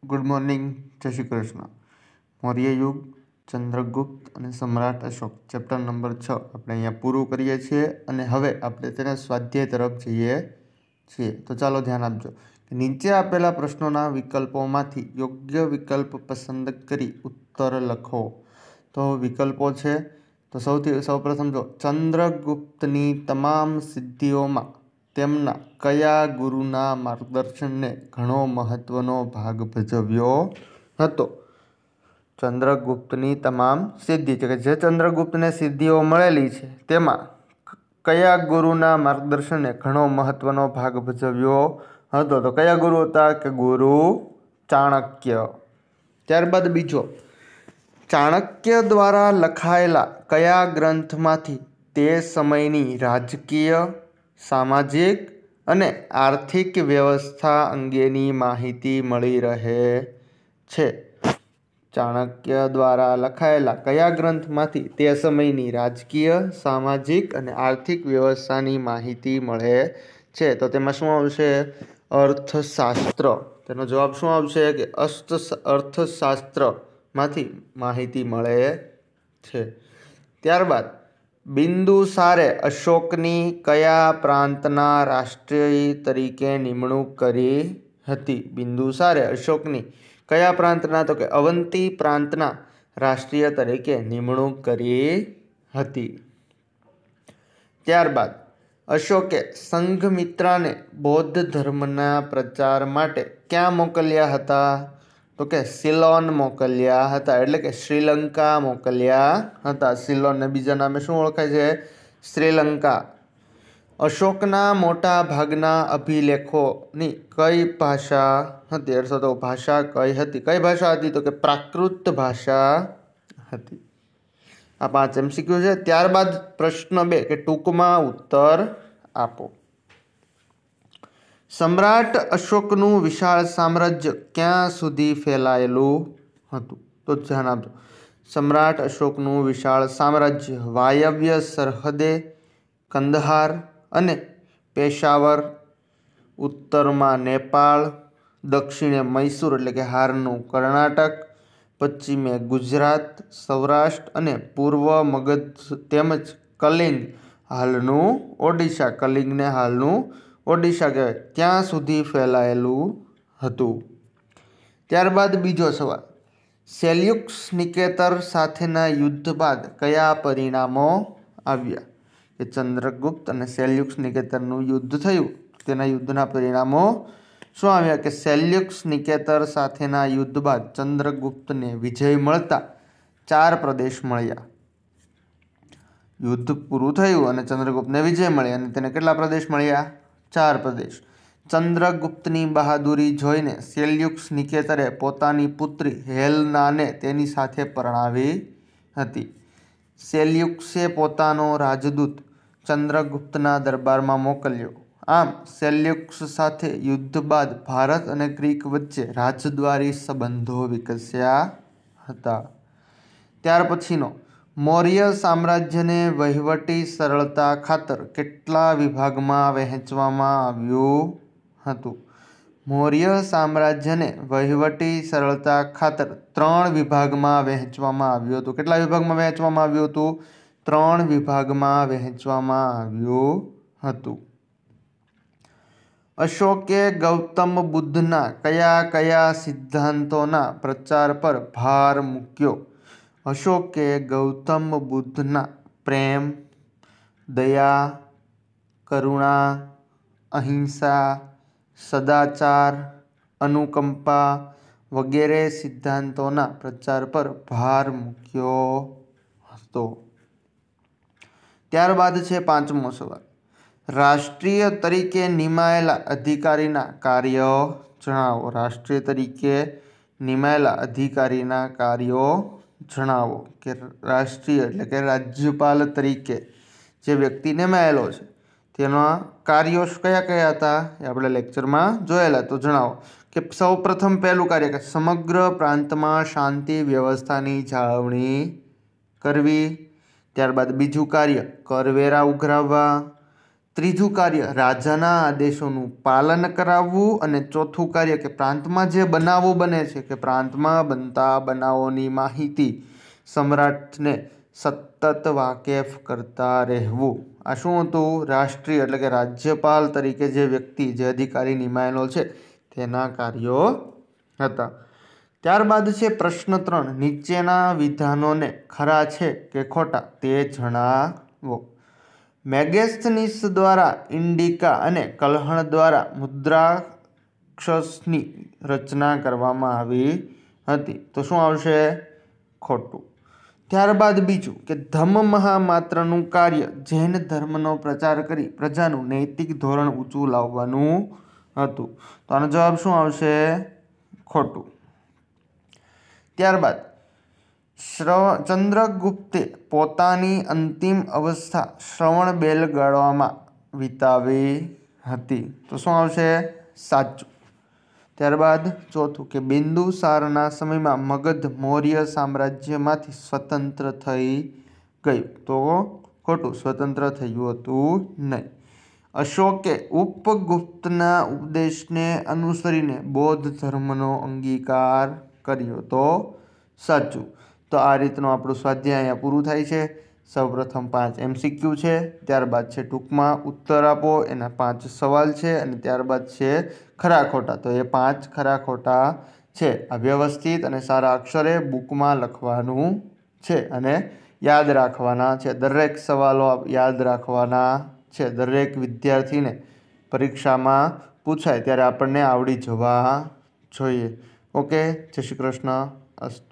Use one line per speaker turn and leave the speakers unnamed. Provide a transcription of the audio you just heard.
Good morning. जय श्री कृष्ण। मौर्य युग, चंद्रगुप्त और सम्राट अशोक चैप्टर नंबर 6 આપણે અહીંયા પૂરું કરીએ છીએ અને હવે આપણે તેના સ્વાધ્યાય તરફ જઈએ છીએ। તો ચાલો ધ્યાન આપજો કે નીચે આપેલા પ્રશ્નોના વિકલ્પોમાંથી યોગ્ય વિકલ્પ પસંદ કરી ઉત્તર લખો। તો વિકલ્પો છે તો સૌપ્રથમ જો ચંદ્રગુપ્તની તમામ સિદ્ધિઓમાં તેમના કયા ગુરુના માર્ગદર્શનને ઘણો મહત્વનો ભાગ ભજવ્યો હતો। ચંદ્રગુપ્તની તમામ સિદ્ધિ છે કે જે ચંદ્રગુપ્તને સિદ્ધિઓ મળેલી છે તેમાં કયા ગુરુના માર્ગદર્શનને ઘણો મહત્વનો ભાગ ભજવ્યો હતો। તો કયા ગુરુ હતા કે ગુરુ ચાણક્ય। ત્યારબાદ બીજો, ચાણક્ય દ્વારા લખાયેલા કયા ગ્રંથમાંથી તે સમયની રાજકીય, સામાજિક અને આર્થિક વ્યવસ્થા અંગેની માહિતી મળી રહે છે। ચાણક્ય દ્વારા લખાયેલા કયા ગ્રંથમાંથી તે સમયની રાજકીય, સામાજિક અને આર્થિક વ્યવસ્થાની માહિતી મળે છે। તો તેમાં શું આવશે? અર્થશાસ્ત્ર। તેનો જવાબ શું આવશે કે અર્થશાસ્ત્રમાંથી માહિતી મળે છે। ત્યારબાદ બિંદુસારે અશોકની કયા પ્રાંતના રાષ્ટ્રીય તરીકે નિમણૂક કરી હતી। બિંદુસારે અશોકની કયા પ્રાંતના? તો કે અવંતી પ્રાંતના રાષ્ટ્રીય તરીકે નિમણૂક કરી હતી। ત્યારબાદ અશોકે સંઘમિત્રાને બૌદ્ધ ધર્મના પ્રચાર માટે ક્યાં મોકલ્યા હતા? તો કે સિલોન મોકલ્યા હતા, એટલે કે શ્રીલંકા મોકલ્યા હતા। સિલોનને બીજા નામે શું ઓળખાય છે? શ્રીલંકા। અશોકના મોટા ભાગના અભિલેખોની કઈ ભાષા હતી? અર્થાત તો ભાષા કઈ હતી? કઈ ભાષા હતી? તો કે પ્રાકૃત ભાષા હતી। આ 5 MCQ છે। ત્યારબાદ પ્રશ્ન 2 કે ટૂંકમાં ઉત્તર આપો। સમ્રાટ અશોકનું વિશાળ સામ્રાજ્ય ક્યાં સુધી ફેલાયેલું હતું? તો ધ્યાન આપજો। સમ્રાટ અશોકનું વિશાળ સામ્રાજ્ય વાયવ્ય સરહદે કંદહાર અને પેશાવર, ઉત્તરમાં નેપાળ, દક્ષિણે મૈસૂર એટલે કે હાલનું કર્ણાટક, પશ્ચિમે ગુજરાત, સૌરાષ્ટ્ર અને પૂર્વ મગધ તેમજ કલિંગ હાલનું ઓડિશા, કલિંગને હાલનું ઓડિશા કહેવાય, ત્યાં સુધી ફેલાયેલું હતું। ત્યારબાદ બીજો સવાલ, સેલ્યુકસ નિકેતર સાથેના યુદ્ધ બાદ કયા પરિણામો આવ્યા? કે ચંદ્રગુપ્ત અને સેલ્યુકસ નિકેતરનું યુદ્ધ થયું, તેના યુદ્ધના પરિણામો શું આવ્યા? કે સેલ્યુકસ નિકેતર સાથેના યુદ્ધ બાદ ચંદ્રગુપ્તને વિજય મળતા 4 પ્રદેશ મળ્યા। યુદ્ધ પૂરું થયું અને ચંદ્રગુપ્તને વિજય મળી અને તેને કેટલા પ્રદેશ મળ્યા? 4 પ્રદેશ। ચંદ્રગુપ્તની બહાદુરી જોઈને સેલ્યુકસ નિકેતરે પોતાની પુત્રી હેલનાને તેની સાથે પરણાવી હતી। સેલ્યુકસે પોતાનો રાજદૂત ચંદ્રગુપ્તના દરબારમાં મોકલ્યો। આમ સેલ્યુકસ સાથે યુદ્ધ બાદ ભારત અને ગ્રીક વચ્ચે રાજદ્વારી સંબંધો વિકસ્યા હતા। ત્યાર પછીનો, મૌર્ય સામ્રાજ્યને વહીવટી સરળતા ખાતર કેટલા વિભાગમાં વહેંચવામાં આવ્યું હતું? મૌર્ય સામ્રાજ્યને વહીવટી સરળતા ખાતર 3 વિભાગમાં વહેંચવામાં આવ્યું હતું। કેટલા વિભાગમાં વહેંચવામાં આવ્યું હતું? 3 વિભાગમાં વહેંચવામાં આવ્યું હતું। અશોકે ગૌતમ બુદ્ધના કયા કયા સિદ્ધાંતોના પ્રચાર પર ભાર મૂક્યો? અશોકે ગૌતમ બુદ્ધના પ્રેમ, દયા, કરુણા, અહિંસા, સદાચાર, અનુકંપા વગેરે સિદ્ધાંતોના પ્રચાર પર ભાર મૂક્યો હતો। ત્યારબાદ છે 5મો સવાલ, રાષ્ટ્રીય તરીકે નિમાયેલા અધિકારીના કાર્યો જણાવો। રાષ્ટ્રીય તરીકે નિમાયેલા અધિકારીના કાર્યો જણાવો। કે રાષ્ટ્રીય એટલે કે રાજ્યપાલ તરીકે જે વ્યક્તિ નિમાયેલો છે તેના કાર્યો કયા કયા હતા એ આપણે લેક્ચરમાં જોયેલા। તો જણાવો કે સૌ પ્રથમ પહેલું કાર્ય કે સમગ્ર પ્રાંતમાં શાંતિ વ્યવસ્થાની જાળવણી કરવી। ત્યારબાદ બીજું કાર્ય કરવેરા ઉઘરાવવા। ત્રીજું કાર્ય રાજાના આદેશોનું પાલન કરાવવું, અને ચોથું કાર્ય કે પ્રાંતમાં જે બનાવો બને છે કે પ્રાંતમાં બનતા બનાવોની માહિતી સમ્રાટને સતત વાકેફ કરતા રહેવું. આ શું હતું? રાષ્ટ્રીય એટલે કે રાજ્યપાલ તરીકે જે વ્યક્તિ, જે અધિકારી નિમાયેલો છે તેના કાર્યો હતા. ત્યારબાદ છે પ્રશ્ન 3, નીચેના વિધાનોને ખરા છે કે ખોટા તે જણાવો. મેગેસ્થનીસ દ્વારા ઇન્ડિકા અને કલ્હણ દ્વારા મુદ્રાક્ષસની રચના કરવામાં આવી હતી. તો શું આવશે? ખોટું. ત્યારબાદ બીજું કે ધમ્મ મહામાત્રનું કાર્ય જૈન ધર્મનો પ્રચાર કરી પ્રજાનું નૈતિક ધોરણ ઊંચું લાવવાનું હતું. તો આનો જવાબ શું આવશે? ખોટું. ત્યારબાદ ચંદ્રગુપ્તે પોતાની અંતિમ અવસ્થા શ્રવણ બેલગાળવામાં વિતાવી હતી. તો શું આવશે? સાચું. ત્યારબાદ ચોથું કે બિંદુસારના સમયમાં મગધ મૌર્ય સામ્રાજ્યમાંથી સ્વતંત્ર થઈ ગયું. તો ખોટું, સ્વતંત્ર થયું હતું નહીં. અશોકે ઉપગુપ્તના ઉપદેશને અનુસરીને બૌદ્ધ ધર્મનો અંગીકાર કર્યો. તો સાચું. તો આ રીતનું આપણું સ્વાધ્યાય અહીંયા પૂરું થાય છે. સૌપ્રથમ 5 MCQ છે, ત્યારબાદ છે ટૂંકમાં ઉત્તર આપો, એના 5 સવાલ છે, અને ત્યારબાદ છે ખરા ખોટા. તો એ 5 ખરા ખોટા છે. આ વ્યવસ્થિત અને સારા અક્ષરે બુકમાં લખવાનું છે અને યાદ રાખવાના છે. દરેક સવાલો યાદ રાખવાના છે. દરેક વિદ્યાર્થીને પરીક્ષામાં પૂછાય ત્યારે આપણને આવડી જવા જોઈએ. ઓકે, જય શ્રી કૃષ્ણ. અસ્તુ.